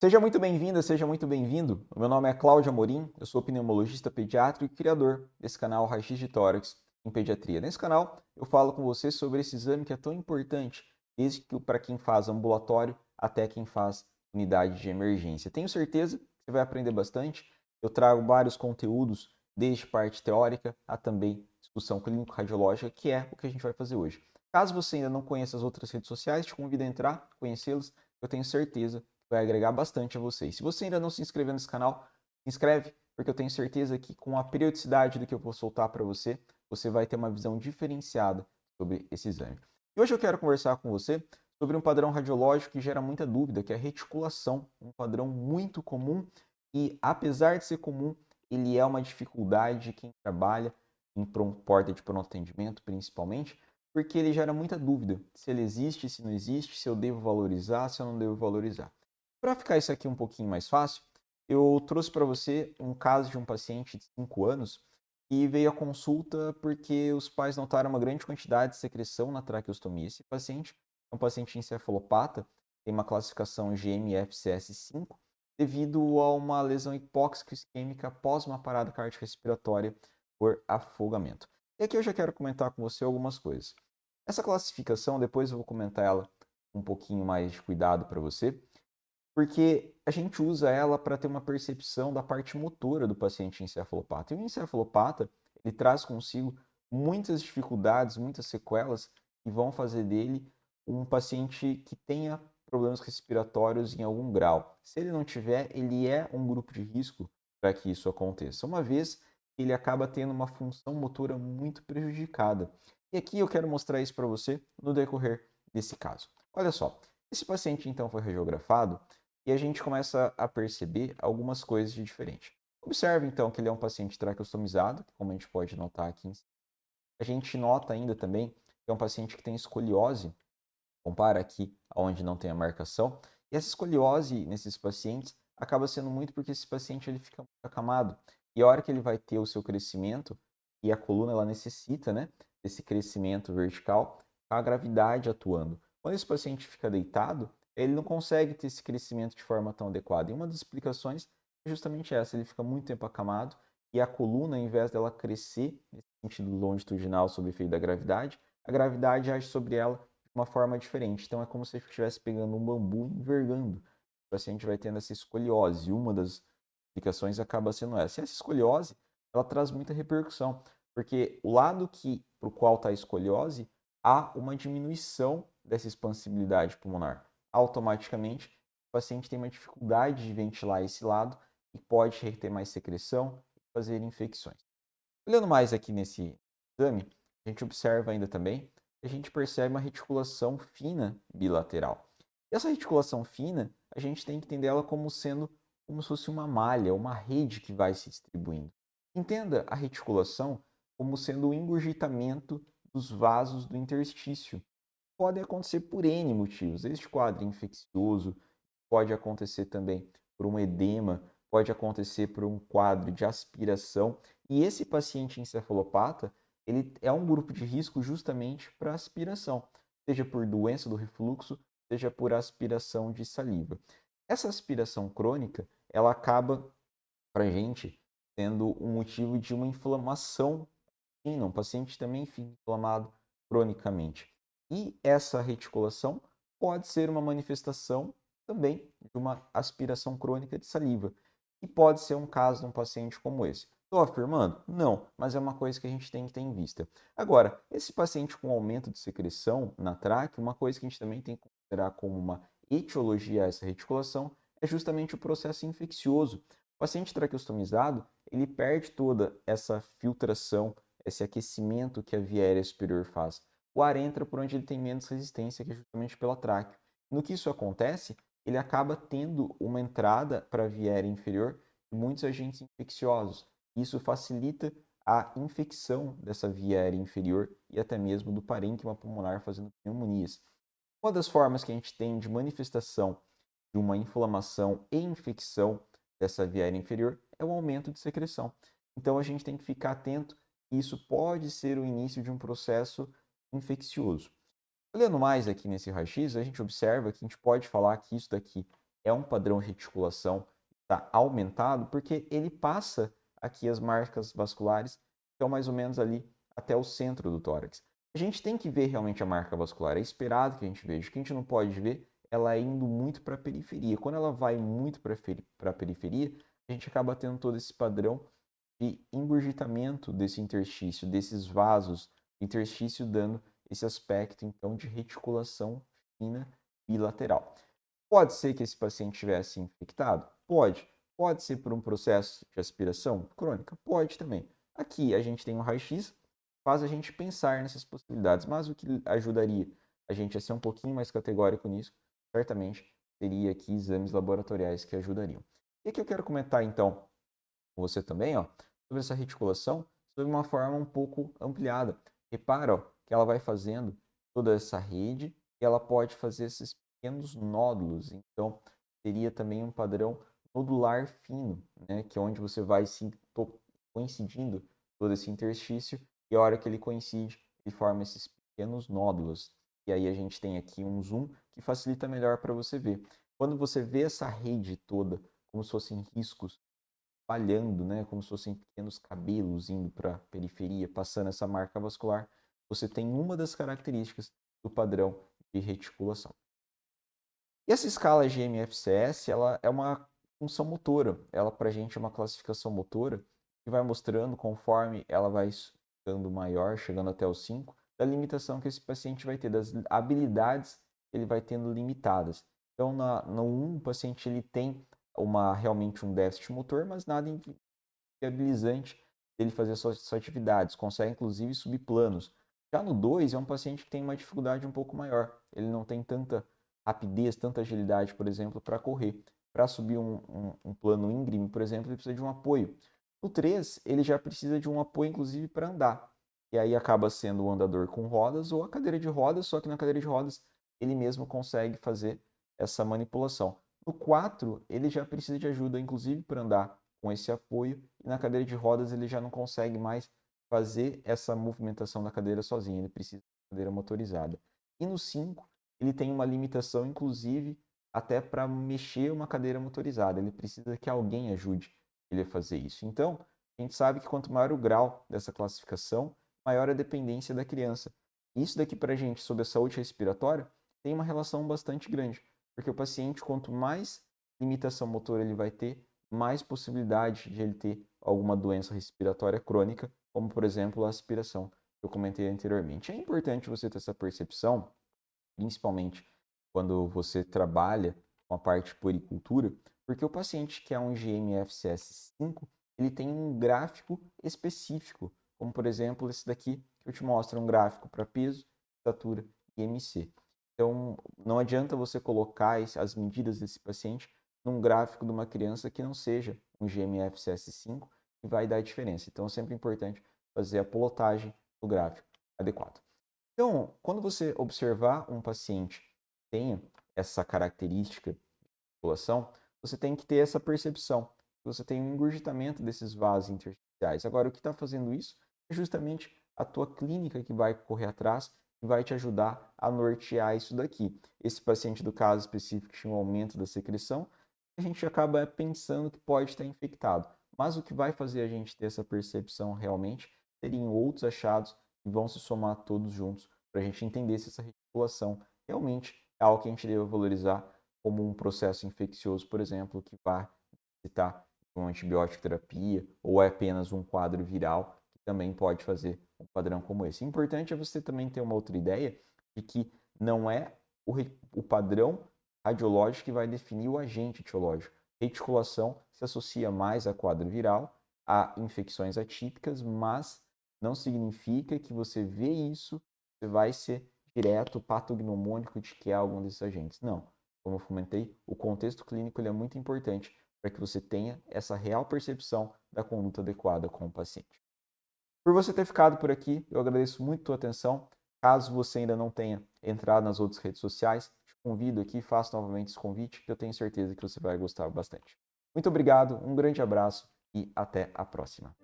Seja muito bem-vinda, seja muito bem-vindo. O meu nome é Cláudio Amorim, eu sou pneumologista pediátrico e criador desse canal Raio-X de Tórax em Pediatria. Nesse canal, eu falo com você sobre esse exame que é tão importante, desde que para quem faz ambulatório até quem faz unidade de emergência. Tenho certeza que você vai aprender bastante. Eu trago vários conteúdos, desde parte teórica a também discussão clínico-radiológica, que é o que a gente vai fazer hoje. Caso você ainda não conheça as outras redes sociais, te convido a entrar, conhecê-las. Eu tenho certeza vai agregar bastante a vocês. Se você ainda não se inscreveu nesse canal, se inscreve, porque eu tenho certeza que com a periodicidade do que eu vou soltar para você, você vai ter uma visão diferenciada sobre esse exame. E hoje eu quero conversar com você sobre um padrão radiológico que gera muita dúvida, que é a reticulação, um padrão muito comum e, apesar de ser comum, ele é uma dificuldade de quem trabalha em porta de pronto atendimento, principalmente, porque ele gera muita dúvida se ele existe, se não existe, se eu devo valorizar, se eu não devo valorizar. Para ficar isso aqui um pouquinho mais fácil, eu trouxe para você um caso de um paciente de 5 anos que veio à consulta porque os pais notaram uma grande quantidade de secreção na traqueostomia. Esse paciente é um paciente encefalopata, tem uma classificação GMFCS5, devido a uma lesão hipóxica isquêmica após uma parada cardiorrespiratória por afogamento. E aqui eu já quero comentar com você algumas coisas. Essa classificação, depois eu vou comentar ela com um pouquinho mais de cuidado para você, porque a gente usa ela para ter uma percepção da parte motora do paciente encefalopata. E o encefalopata, ele traz consigo muitas dificuldades, muitas sequelas que vão fazer dele um paciente que tenha problemas respiratórios em algum grau. Se ele não tiver, ele é um grupo de risco para que isso aconteça, uma vez que ele acaba tendo uma função motora muito prejudicada. E aqui eu quero mostrar isso para você no decorrer desse caso. Olha só, esse paciente então foi radiografado e a gente começa a perceber algumas coisas de diferente. Observe então que ele é um paciente traqueostomizado, como a gente pode notar aqui. A gente nota ainda também que é um paciente que tem escoliose, compara aqui onde não tem a marcação, e essa escoliose nesses pacientes acaba sendo muito porque esse paciente ele fica muito acamado, e a hora que ele vai ter o seu crescimento, e a coluna ela necessita, né, desse crescimento vertical, com a gravidade atuando. Quando esse paciente fica deitado, ele não consegue ter esse crescimento de forma tão adequada. E uma das explicações é justamente essa, ele fica muito tempo acamado, e a coluna, ao invés dela crescer nesse sentido longitudinal sob o efeito da gravidade, a gravidade age sobre ela de uma forma diferente. Então é como se estivesse pegando um bambu e envergando. O paciente vai tendo essa escoliose. Uma das explicações acaba sendo essa. E essa escoliose, ela traz muita repercussão, porque o lado para o qual está a escoliose, há uma diminuição dessa expansibilidade pulmonar. Automaticamente, o paciente tem uma dificuldade de ventilar esse lado e pode reter mais secreção e fazer infecções. Olhando mais aqui nesse exame, a gente observa ainda também que a gente percebe uma reticulação fina bilateral. E essa reticulação fina, a gente tem que entender ela como sendo como se fosse uma malha, uma rede que vai se distribuindo. Entenda a reticulação como sendo o engurgitamento dos vasos do interstício. Pode acontecer por N motivos. Este quadro infeccioso, pode acontecer também por um edema, pode acontecer por um quadro de aspiração. E esse paciente encefalopata, ele é um grupo de risco justamente para aspiração, seja por doença do refluxo, seja por aspiração de saliva. Essa aspiração crônica, ela acaba, para a gente, sendo um motivo de uma inflamação. Sim, um paciente também fica inflamado cronicamente. E essa reticulação pode ser uma manifestação também de uma aspiração crônica de saliva. E pode ser um caso de um paciente como esse. Estou afirmando? Não, mas é uma coisa que a gente tem que ter em vista. Agora, esse paciente com aumento de secreção na tráquea, uma coisa que a gente também tem que considerar como uma etiologia a essa reticulação é justamente o processo infeccioso. O paciente traqueostomizado, ele perde toda essa filtração, esse aquecimento que a via aérea superior faz. O ar entra por onde ele tem menos resistência, que é justamente pela tráquea. No que isso acontece, ele acaba tendo uma entrada para a via aérea inferior de muitos agentes infecciosos. Isso facilita a infecção dessa via aérea inferior e até mesmo do parênquima pulmonar fazendo pneumonias. Uma das formas que a gente tem de manifestação de uma inflamação e infecção dessa via aérea inferior é o aumento de secreção. Então a gente tem que ficar atento que isso pode ser o início de um processo infeccioso. Olhando mais aqui nesse raio-x, a gente observa que a gente pode falar que isso daqui é um padrão de reticulação que está aumentado, porque ele passa aqui as marcas vasculares, que estão mais ou menos ali até o centro do tórax. A gente tem que ver realmente a marca vascular, é esperado que a gente veja. O que a gente não pode ver, ela indo muito para a periferia. Quando ela vai muito para a periferia, a gente acaba tendo todo esse padrão de engurgitamento desse interstício, desses vasos interstício, dando esse aspecto, então, de reticulação fina bilateral. Pode ser que esse paciente estivesse infectado? Pode. Pode ser por um processo de aspiração crônica? Pode também. Aqui a gente tem um raio-x, faz a gente pensar nessas possibilidades, mas o que ajudaria a gente a ser um pouquinho mais categórico nisso, certamente, seria aqui exames laboratoriais que ajudariam. E aqui eu quero comentar, então, com você também, ó, sobre essa reticulação, sobre uma forma um pouco ampliada. Repara, ó, que ela vai fazendo toda essa rede e ela pode fazer esses pequenos nódulos. Então, seria também um padrão nodular fino, né, que é onde você vai se coincidindo todo esse interstício e a hora que ele coincide, ele forma esses pequenos nódulos. E aí a gente tem aqui um zoom que facilita melhor para você ver. Quando você vê essa rede toda, como se fossem riscos espalhando, né, como se fossem pequenos cabelos indo para a periferia, passando essa marca vascular, você tem uma das características do padrão de reticulação. E essa escala GMFCS, ela é uma função motora. Ela, para a gente, é uma classificação motora que vai mostrando, conforme ela vai ficando maior, chegando até os 5, da limitação que esse paciente vai ter, das habilidades que ele vai tendo limitadas. Então, no 1, o paciente ele tem realmente um déficit motor, mas nada inviabilizante dele fazer suas atividades, consegue inclusive subir planos. Já no 2, é um paciente que tem uma dificuldade um pouco maior, ele não tem tanta rapidez, tanta agilidade, por exemplo, para correr. Para subir um plano íngreme, por exemplo, ele precisa de um apoio. No 3, ele já precisa de um apoio, inclusive, para andar. E aí acaba sendo o andador com rodas ou a cadeira de rodas, só que na cadeira de rodas ele mesmo consegue fazer essa manipulação. No 4, ele já precisa de ajuda, inclusive, para andar com esse apoio, e na cadeira de rodas ele já não consegue mais fazer essa movimentação da cadeira sozinho, ele precisa de cadeira motorizada. E no 5, ele tem uma limitação, inclusive, até para mexer uma cadeira motorizada, ele precisa que alguém ajude ele a fazer isso. Então, a gente sabe que quanto maior o grau dessa classificação, maior a dependência da criança. Isso daqui para a gente, sobre a saúde respiratória, tem uma relação bastante grande, porque o paciente, quanto mais limitação motora ele vai ter, mais possibilidade de ele ter alguma doença respiratória crônica, como por exemplo a aspiração, que eu comentei anteriormente. É importante você ter essa percepção, principalmente quando você trabalha com a parte de puericultura, porque o paciente que é um GM-FCS5, ele tem um gráfico específico, como por exemplo esse daqui, que eu te mostro um gráfico para peso, estatura e MC. Então, não adianta você colocar as medidas desse paciente num gráfico de uma criança que não seja um GMFCS5, que vai dar diferença. Então, é sempre importante fazer a plotagem do gráfico adequado. Então, quando você observar um paciente que tenha essa característica de população, você tem que ter essa percepção. Você tem um engurgitamento desses vasos intersticiais. Agora, o que está fazendo isso é justamente a tua clínica que vai correr atrás e vai te ajudar a nortear isso daqui. Esse paciente do caso específico tinha um aumento da secreção, a gente acaba pensando que pode estar infectado. Mas o que vai fazer a gente ter essa percepção realmente seriam outros achados que vão se somar todos juntos para a gente entender se essa reticulação realmente é algo que a gente deve valorizar como um processo infeccioso, por exemplo, que vai necessitar de uma antibiótico terapia ou é apenas um quadro viral que também pode fazer um padrão como esse. O importante é você também ter uma outra ideia de que não é o padrão radiológico que vai definir o agente etiológico. Reticulação se associa mais a quadro viral, a infecções atípicas, mas não significa que você vê isso, você vai ser direto patognomônico de que é algum desses agentes. Não. Como eu comentei, o contexto clínico ele é muito importante para que você tenha essa real percepção da conduta adequada com o paciente. Por você ter ficado por aqui, eu agradeço muito a tua atenção. Caso você ainda não tenha entrado nas outras redes sociais, te convido aqui, faço novamente esse convite, que eu tenho certeza que você vai gostar bastante. Muito obrigado, um grande abraço e até a próxima.